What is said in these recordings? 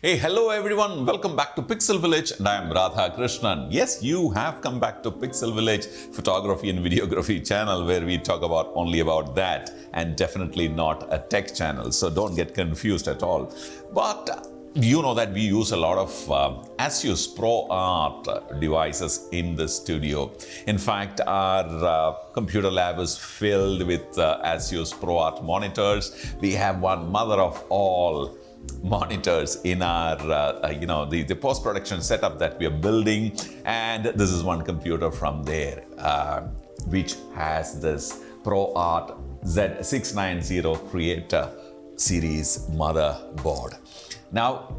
Hey, hello everyone. Welcome back to Pixel Village and I am Radha Krishnan. Yes, you have come back to Pixel Village photography and videography channel where we talk only about that and definitely not a tech channel. So don't get confused at all. But you know that we use a lot of ASUS ProArt devices in the studio. In fact, our computer lab is filled with ASUS ProArt monitors. We have one mother of all monitors in our the post-production setup that we are building, and this is one computer from there which has this ProArt Z690 Creator series motherboard. Now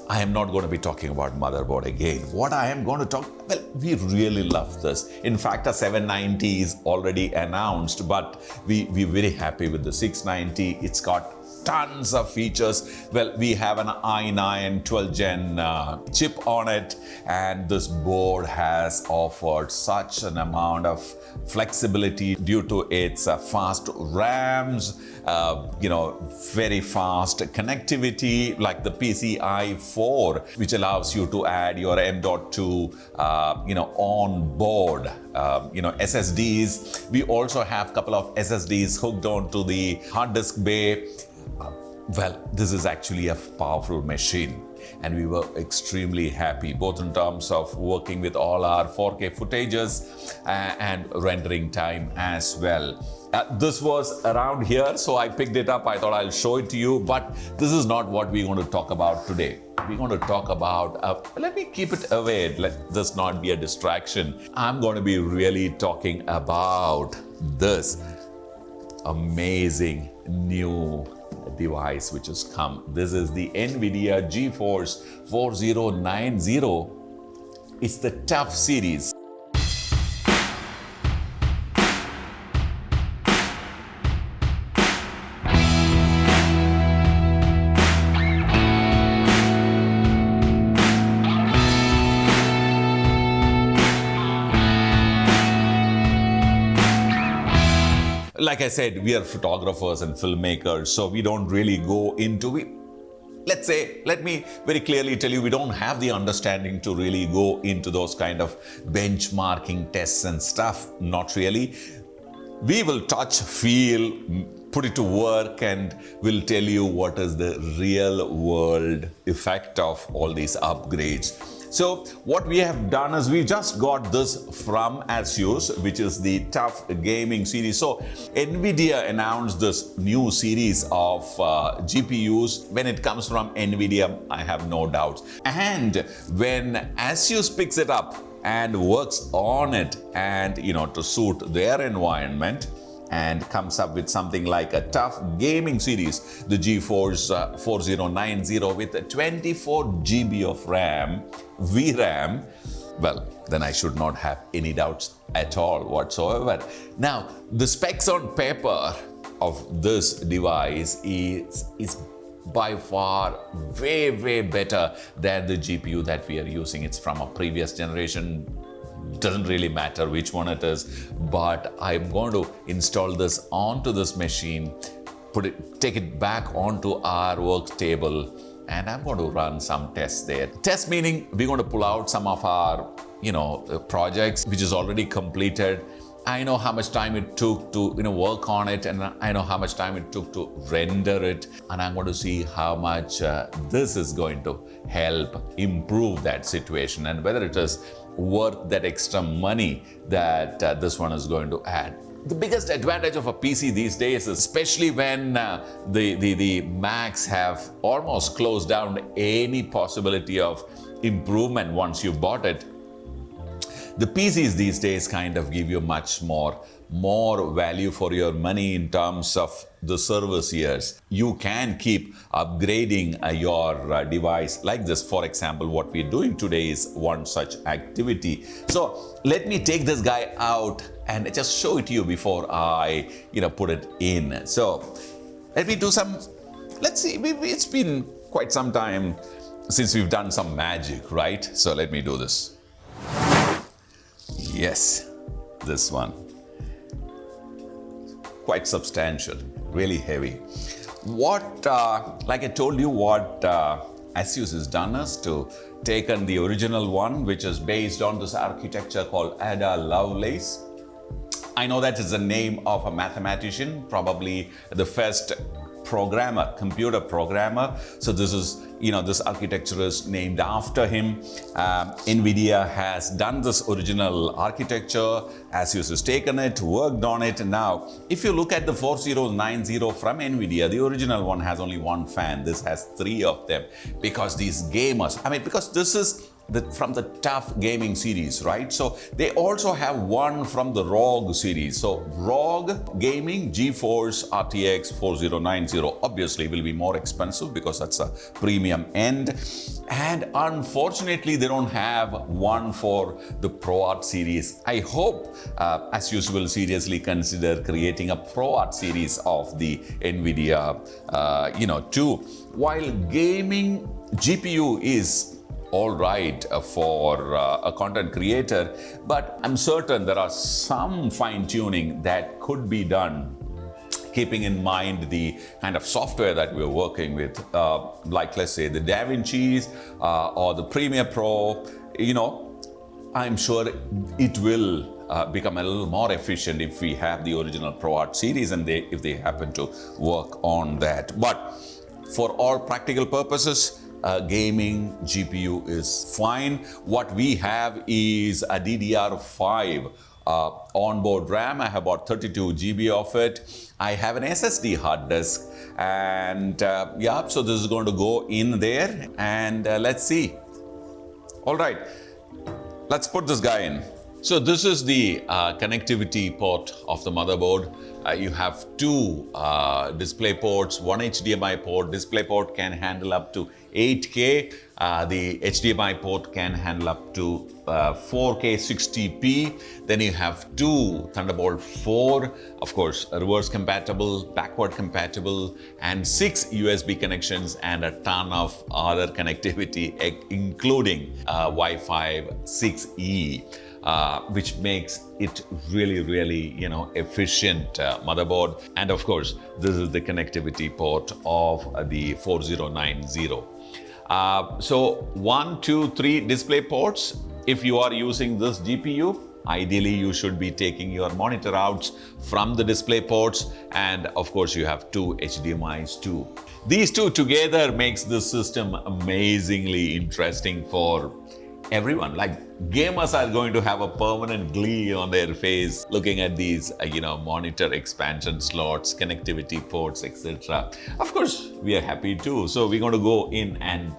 I am not going to be talking about motherboard again. What I am going to talk, well, we really love this. In fact, a 790 is already announced, but we're very happy with the 690. It's got tons of features. Well, we have an i9 12th gen chip on it, and this board has offered such an amount of flexibility due to its fast RAMs, very fast connectivity like the PCI 4, which allows you to add your M.2 on board SSDs. We also have a couple of SSDs hooked onto the hard disk bay. Well, this is actually a powerful machine, and we were extremely happy both in terms of working with all our 4K footages and rendering time as well. This was around here, so I picked it up. I thought I'll show it to you, but this is not what we're going to talk about today. We're going to talk about, let me keep it away, let this not be a distraction. I'm going to be really talking about this amazing new device which has come. This is the NVIDIA GeForce 4090. It's the TUF series. Like I said, we are photographers and filmmakers, so we don't really go into it. Let me very clearly tell you, we don't have the understanding to really go into those kind of benchmarking tests and stuff. Not really. We will touch, feel, put it to work, and we'll tell you what is the real world effect of all these upgrades. So what we have done is we just got this from ASUS, which is the TUF gaming series. So NVIDIA announced this new series of GPUs. When it comes from NVIDIA, I have no doubts. And when ASUS picks it up and works on it and, to suit their environment, and comes up with something like a TUF gaming series, the GeForce 4090 with 24 GB of RAM, VRAM, well, then I should not have any doubts at all whatsoever. Now, the specs on paper of this device is by far way better than the GPU that we are using. It's from a previous generation. Doesn't really matter which one it is, but I'm going to install this onto this machine, take it back onto our work table, and I'm going to run some tests there. Test meaning we're going to pull out some of our projects which is already completed. I know how much time it took to work on it, and I know how much time it took to render it, and I'm going to see how much this is going to help improve that situation and whether it is worth that extra money that this one is going to add. The biggest advantage of a PC these days, especially when the Macs have almost closed down any possibility of improvement once you bought it, the PCs these days kind of give you much more value for your money in terms of the service years. You can keep upgrading your device like this. For example, what we're doing today is one such activity. So let me take this guy out and just show it to you before I put it in. So let me do some, let's see, it's been quite some time since we've done some magic, right? So let me do this. Yes, this one. Quite substantial, really heavy. What, like I told you, what ASUS has done is to taken the original one, which is based on this architecture called Ada Lovelace. I know that is the name of a mathematician, probably the first programmer, computer programmer. So this is, this architecture is named after him. NVIDIA has done this original architecture. ASUS has taken it, worked on it. Now, if you look at the 4090 from NVIDIA, the original one has only one fan. This has three of them because these gamers, because this is from the TUF gaming series, right? So they also have one from the ROG series. So ROG gaming, GeForce RTX 4090 obviously will be more expensive because that's a premium end. And unfortunately, they don't have one for the ProArt series. I hope ASUS will seriously consider creating a ProArt series of the NVIDIA, too. While gaming GPU is all right for a content creator, but I'm certain there are some fine-tuning that could be done keeping in mind the kind of software that we're working with, like let's say the DaVinci's or the Premiere Pro. I'm sure it will become a little more efficient if we have the original ProArt series and if they happen to work on that. But for all practical purposes, gaming GPU is fine. What we have is a DDR5 onboard RAM. I have about 32 GB of it. I have an SSD hard disk, and so this is going to go in there, and let's see. All right, let's put this guy in. So this is the connectivity port of the motherboard. You have two display ports, one HDMI port. Display port can handle up to 8K. The HDMI port can handle up to 4K 60p. Then you have two Thunderbolt 4, of course, reverse compatible, backward compatible, and 6 USB connections and a ton of other connectivity, including Wi-Fi 6E. Which makes it really, efficient motherboard. And of course, this is the connectivity port of the 4090. So 1, 2, 3 display ports. If you are using this GPU, ideally you should be taking your monitor outs from the display ports, and of course you have two HDMIs too. These two together makes this system amazingly interesting for everyone. Like, gamers are going to have a permanent glee on their face looking at these, monitor expansion slots, connectivity ports, etc. Of course, we are happy too. So we're going to go in and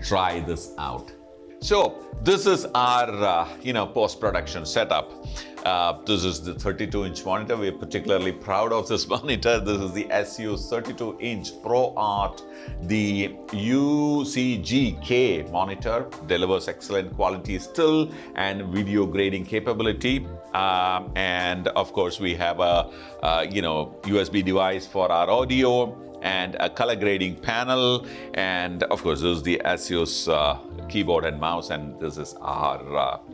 try this out. So this is our, post-production setup. This is the 32-inch monitor. We're particularly proud of this monitor. This is the ASUS 32-inch ProArt. The UCGK monitor delivers excellent quality still and video grading capability. And of course, we have a, USB device for our audio and a color grading panel. And of course, this is the ASUS keyboard and mouse, and this is our,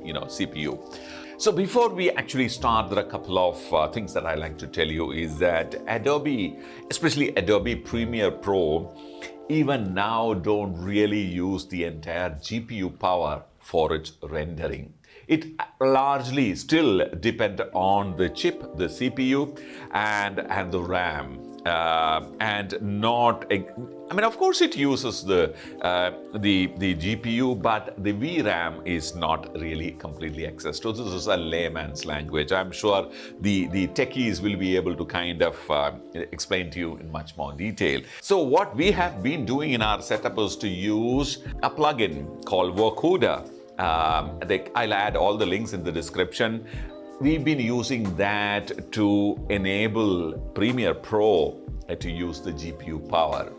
CPU. So before we actually start, there are a couple of things that I like to tell you is that Adobe, especially Adobe Premiere Pro, even now don't really use the entire GPU power for its rendering. It largely still depends on the chip, the CPU, and the RAM. And not, of course it uses the GPU, but the VRAM is not really completely accessed. So this is a layman's language. I'm sure the techies will be able to kind of explain to you in much more detail. So what we have been doing in our setup is to use a plugin called Voukoder. I'll add all the links in the description. We've been using that to enable Premiere Pro to use the GPU power.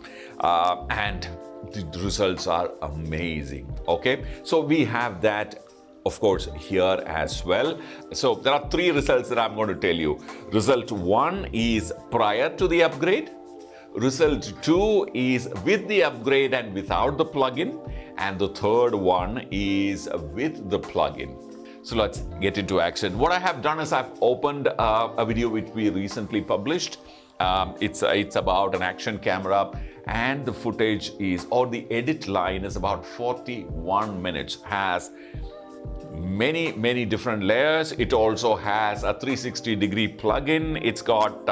And the results are amazing, okay? So we have that, of course, here as well. So there are 3 results that I'm going to tell you. Result 1 is prior to the upgrade. Result 2 is with the upgrade and without the plugin. And the third one is with the plugin. So let's get into action. What I have done is I've opened a video which we recently published. It's about an action camera, and the footage is, or the edit line is about 41 minutes, has many different layers. It also has a 360-degree plugin. It's got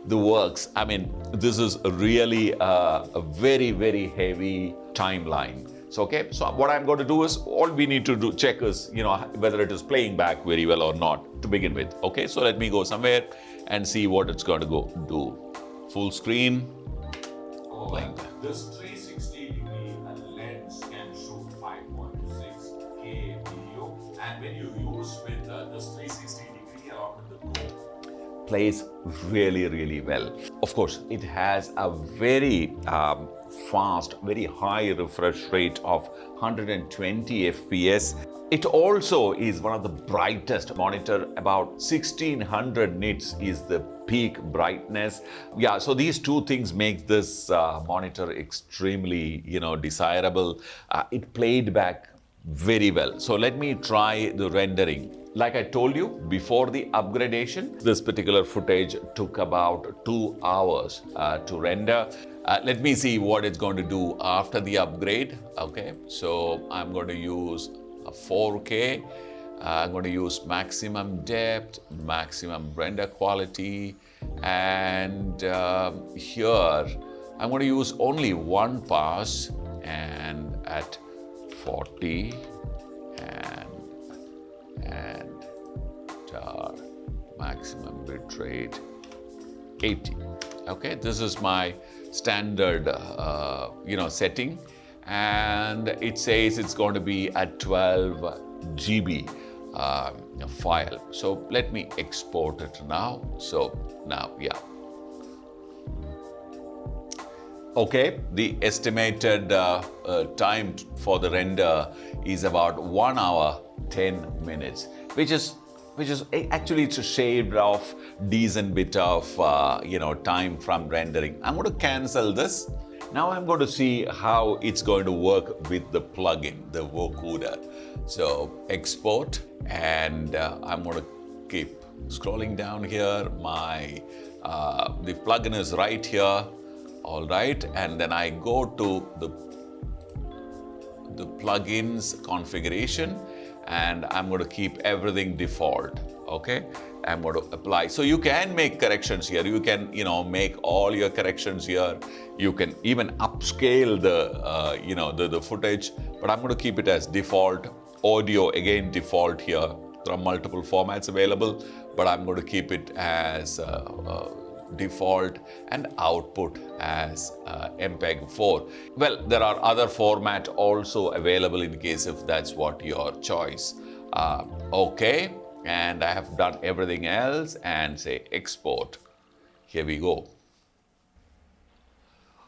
the works. I mean, this is really a very heavy timeline. So, okay, so what I'm going to do is, all we need to do check is, whether it is playing back very well or not to begin with. Okay, so let me go somewhere and see what it's going to go do. Full screen. Oh, like this 360-degree lens can shoot 5.6K video, and when you use with this 360-degree along with the Go, plays really well. Of course, it has a very fast, very high refresh rate of 120 FPS. It also is one of the brightest monitor. About 1600 nits is the peak brightness. Yeah, so these two things make this monitor extremely, desirable. It played back very well. So let me try the rendering. Like I told you, before the upgradation, this particular footage took about 2 hours to render. Let me see what it's going to do after the upgrade. Okay, so I'm going to use a 4K. I'm going to use maximum depth, maximum render quality, and here I'm going to use only one pass, and at 40 and maximum bitrate 80. Okay, this is my standard setting, and it says it's going to be a 12 GB file. So let me export it now. So now, yeah. Okay, the estimated time for the render is about 1 hour 10 minutes, which is actually, it's a shaved off decent bit of time from rendering. I'm going to cancel this. Now I'm going to see how it's going to work with the plugin, the Voukoder. So export, and I'm going to keep scrolling down here. The plugin is right here. All right, and then I go to the plugins configuration, and I'm going to keep everything default. Okay, I'm going to apply. So you can make corrections here. You can, make all your corrections here. You can even upscale the footage, but I'm going to keep it as default. Audio, again, default here. There are multiple formats available, but I'm going to keep it as default, and output as MPEG 4. Well, there are other format also available in case if that's what your choice. Okay, and I have done everything else, and say export. Here we go.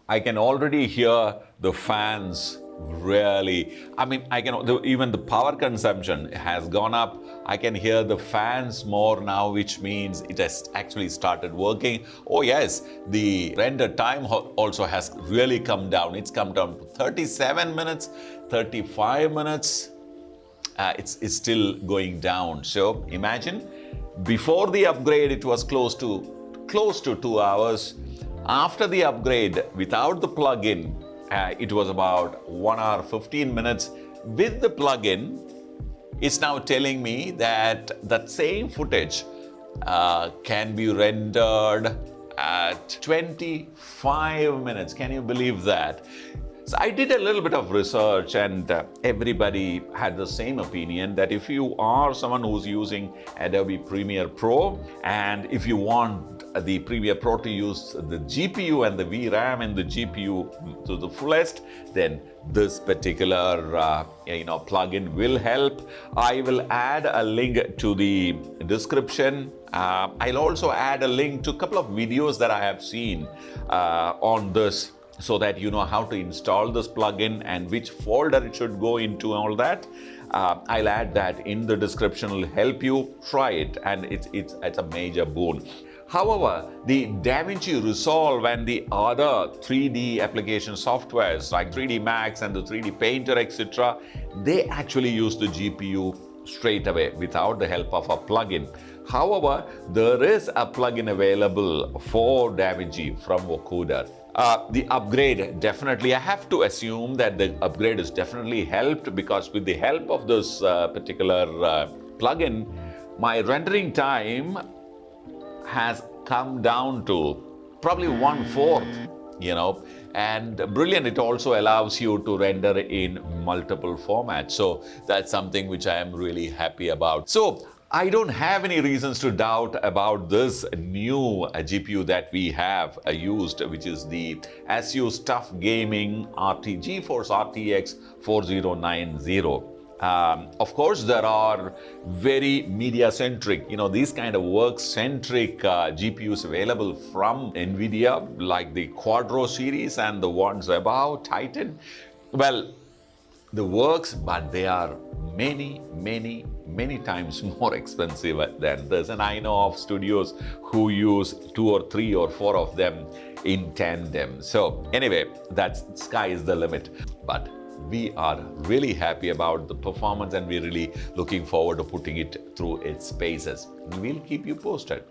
I can already hear the fans really. I mean, even the power consumption has gone up. I can hear the fans more now, which means it has actually started working. Oh yes, the render time also has really come down. It's come down to 37 minutes, 35 minutes. It's still going down. So imagine, before the upgrade, it was close to 2 hours. After the upgrade, without the plugin, it was about 1 hour 15 minutes. With the plugin, it's now telling me that that same footage can be rendered at 25 minutes. Can you believe that? So I did a little bit of research, and everybody had the same opinion that if you are someone who's using Adobe Premiere Pro, and if you want the Premiere Pro to use the GPU and the VRAM and the GPU to the fullest, then this particular plugin will help. I will add a link to the description. I'll also add a link to a couple of videos that I have seen on this, so that you know how to install this plugin and which folder it should go into and all that. I'll add that in the description. Will help you try it, and it's a major boon. However, the DaVinci Resolve and the other 3D application softwares like 3D Max and the 3D Painter, etc., they actually use the GPU straight away without the help of a plugin. However, there is a plugin available for DaVinci from Voukoder. The upgrade, definitely, I have to assume that the upgrade is definitely helped, because with the help of this particular plugin, my rendering time has come down to probably 1/4, and brilliant. It also allows you to render in multiple formats. So that's something which I am really happy about. So I don't have any reasons to doubt about this new GPU that we have used, which is the ASUS TUF Gaming GeForce RTX 4090. Of course, there are very media-centric, these kind of work-centric GPUs available from NVIDIA, like the Quadro series and the ones above, Titan. Well, the works, but they are many, many, many times more expensive than this. And I know of studios who use 2 or 3 or 4 of them in tandem. So anyway, that's sky is the limit. But we are really happy about the performance, and we're really looking forward to putting it through its paces. We'll keep you posted.